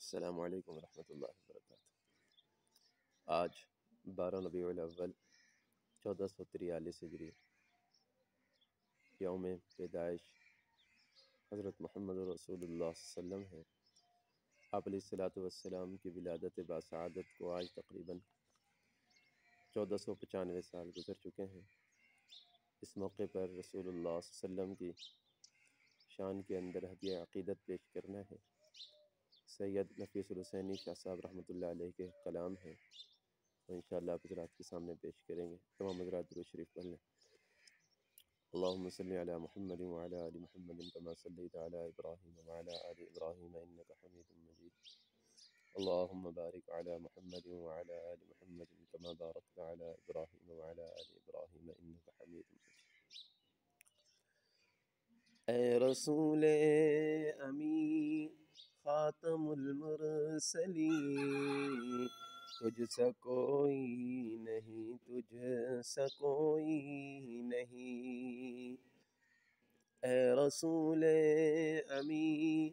السلام علیکم ورحمۃ اللہ وبرکاتہ۔ آج 12 ربیع الاول 1443 ہجری یوم پیدائش حضرت محمد رسول اللہ صلی اللہ علیہ وسلم ہے۔ آپ علیہ الصلوۃ والسلام کی ولادت باسعادت کو آج تقریباً 1495 سال گزر چکے ہیں۔ اس موقع پر رسول اللہ صلی اللہ علیہ وسلم کی شان کے اندر ہدیہ عقیدت پیش کرنا ہے۔ سید نفیس الحسینی شاہ صاحب رحمۃ اللہ علیہ کے کلام ہیں، تو انشاءاللہ آپ حضرات کے سامنے پیش کریں گے۔ تمام حضرات درود شریف پڑھ لیں۔ اللہم صلی علی محمد وعلی آل محمد کما صلیت علی ابراہیم وعلی آل ابراہیم انک حمید مجید۔ اللہم بارک علی محمد وعلی آل محمد کما بارکت علی ابراہیم وعلی آل ابراہیم انک حمید مجید۔ اے رسول امین خاتم المرسلین، تجھ سا کوئی نہیں، تجھ سا کوئی نہیں۔ اے رسول امین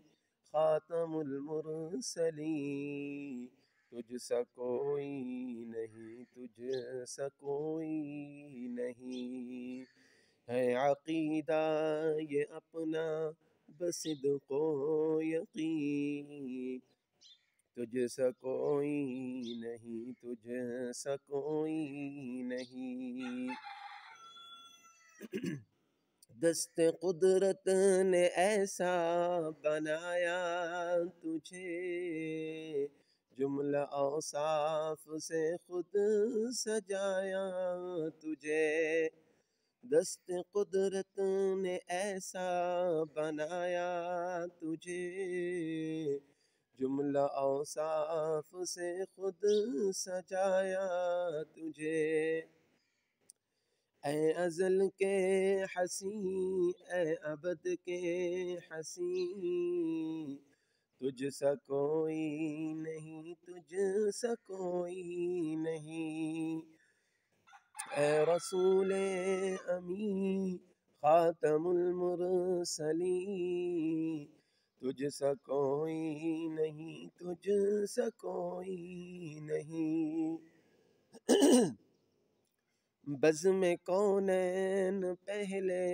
خاتم المرسلین، تجھ سا کوئی نہیں، تجھ سا کوئی نہیں۔ ہے عقیدہ یہ اپنا بصدق و یقین، تجھ سا کوئی نہیں، تجھ سا کوئی نہیں۔ دست قدرت نے ایسا بنایا تجھے، جملہ اوصاف سے خود سجایا تجھے۔ دست قدرت نے ایسا بنایا تجھے، جملہ اوصاف سے خود سجایا تجھے۔ اے ازل کے حسین، اے ابد کے حسین، تجھ سا کوئی نہیں، تجھ سا کوئی نہیں۔ اے رسول امین خاتم المرسلین، تجھ سا کوئی نہیں، تجھ سا کوئی نہیں۔ بزم کونین پہلے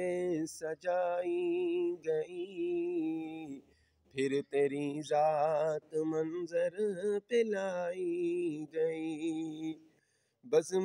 سجائی گئی، پھر تیری ذات منظر پہ لائی گئی۔ بزم